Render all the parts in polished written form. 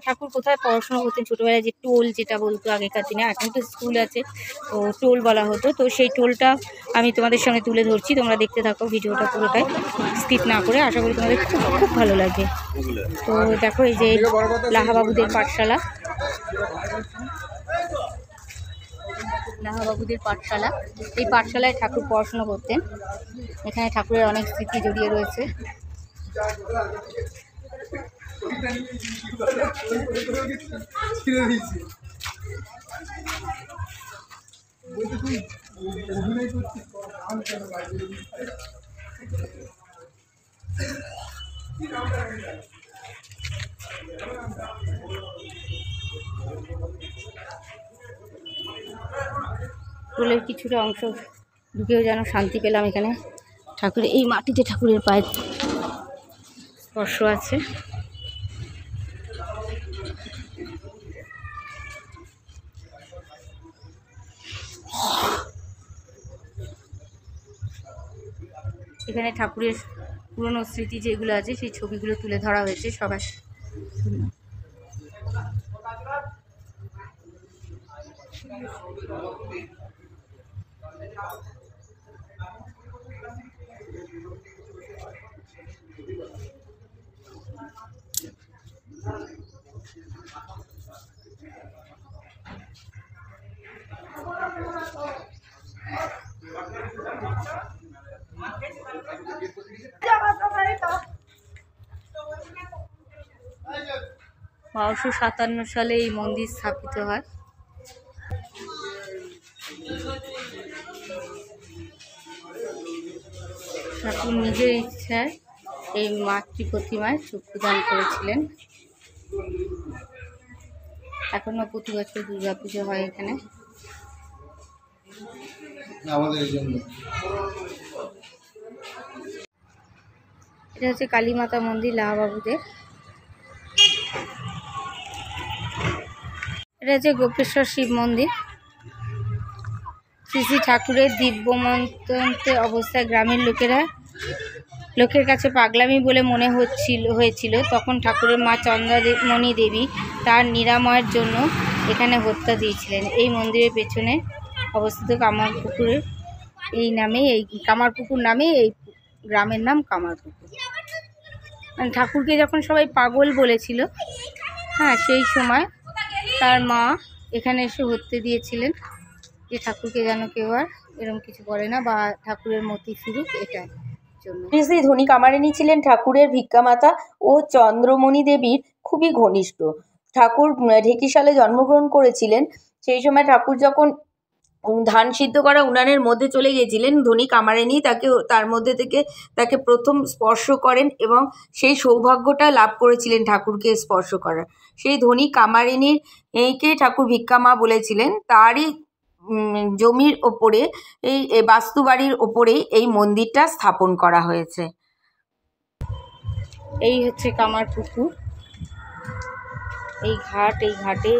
ঠাকুর কোথায় পড়াশোনা করতেন ছোটবেলায়, যে টোল যেটা বলতো আগেকার দিনে, এখন তো স্কুল আছে, তো টোল বলা হতো। তো সেই টোলটা আমি তোমাদের সঙ্গে তুলে ধরছি, তোমরা দেখতে থাকো ভিডিওটা পুরোটাই স্কিপ না করে। আশা করি তোমাদের খুব খুব ভালো লাগবে। তো দেখো, এই যে লাহাবাবুদের পাঠশালা, লাহাবাবুদের পাঠশালা, এই পাঠশালায় ঠাকুর পড়াশোনা করতেন। এখানে ঠাকুরের অনেক স্মৃতি জড়িয়ে রয়েছে। টোলের কিছুটা অংশ ঢুকেও যেন শান্তি পেলাম। এখানে ঠাকুরের এই মাটিতে ঠাকুরের পায়ের স্পর্শ আছে। এখানে ঠাকুরের পুরনো স্মৃতি যেগুলো আছে সেই ছবিগুলো তুলে ধরা হয়েছে সবাই। বারোশো 57 সালে এই মন্দির স্থাপিত হয়। ঠাকুর নিজের ইচ্ছায় এই মাতৃ প্রতিমায় চক্ষুদান করেছিলেন। এখনো প্রতি বছর দুর্গা পুজো হয় এখানে। এটা হচ্ছে কালী মাতা মন্দির লাহাবাবুদের। এটা হচ্ছে গোপেশ্বর শিব মন্দির। শ্রী শ্রী ঠাকুরের দিব্যমন্তন্তে অবস্থায় গ্রামের লোকের কাছে পাগলামি বলে মনে হয়েছিল। তখন ঠাকুরের মা চন্দ্রমণি দেবী তার নিরাময়ের জন্য এখানে হত্যা দিয়েছিলেন। এই মন্দিরের পেছনে অবস্থিত কামারপুকুরের কামারপুকুর নামে এই গ্রামের নাম কামারপুকুর। ঠাকুরকে যখন সবাই পাগল বলেছিল, হ্যাঁ, সেই সময় তার মা এখানে এসে হত্যা দিয়েছিলেন, যে ঠাকুরকে যেন কেউ আর এরকম কিছু করে না, বা ঠাকুরের মতি ফিরুক, এটাই জন্য। শ্রী ধনী কামারিনী ছিলেন ঠাকুরের ভিক্ষামাতা ও চন্দ্রমণি দেবীর খুবই ঘনিষ্ঠ। ঠাকুর ঢেকিশালে জন্মগ্রহণ করেছিলেন। সেই সময় ঠাকুর যখন ধান সিদ্ধ করা উনানের মধ্যে চলে গিয়েছিলেন, ধনী কামারিনী তার মধ্যে থেকে তাকে প্রথম স্পর্শ করেন এবং সেই সৌভাগ্যটা লাভ করেছিলেন ঠাকুরকে স্পর্শ করার। সেই ধনী কামারিনীর এইকে ঠাকুর ভিক্ষামা বলেছিলেন। তারই জমির ওপরে, এই বাস্তুবাড়ির ওপরেই এই মন্দিরটা স্থাপন করা হয়েছে। এই হচ্ছে কামারপুকুর, এই ঘাটে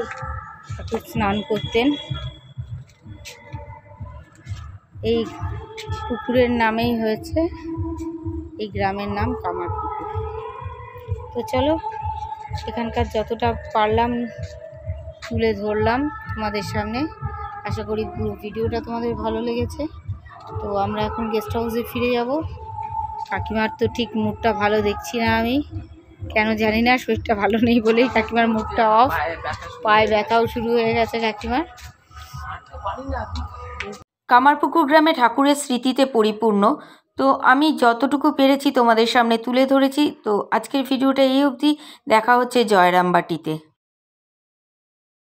ঠাকুর স্নান করতেন। এই পুকুরের নামেই হয়েছে এই গ্রামের নাম কামারপুকুর। তো চলো, এখানকার যতটা পারলাম তুলে ধরলাম তোমাদের সামনে। আশা করি পুরো ভিডিওটা তোমাদের ভালো লেগেছে। তো আমরা এখন গেস্ট হাউসে ফিরে যাব। কাকিমার তো ঠিক মুডটা ভালো দেখছি না, আমি কেন জানি না, শরীরটা ভালো নেই বলেই কাকিমার মুডটা অফ। পায়ে ব্যথাও শুরু হয়ে গেছে কাকিমার। কামারপুকুর গ্রামে ঠাকুরের স্মৃতিতে পরিপূর্ণ। তো আমি যতটুকু পেরেছি তোমাদের সামনে তুলে ধরেছি। তো আজকের ভিডিওটা এই অবধি। দেখা হচ্ছে জয়রামবাটিতে।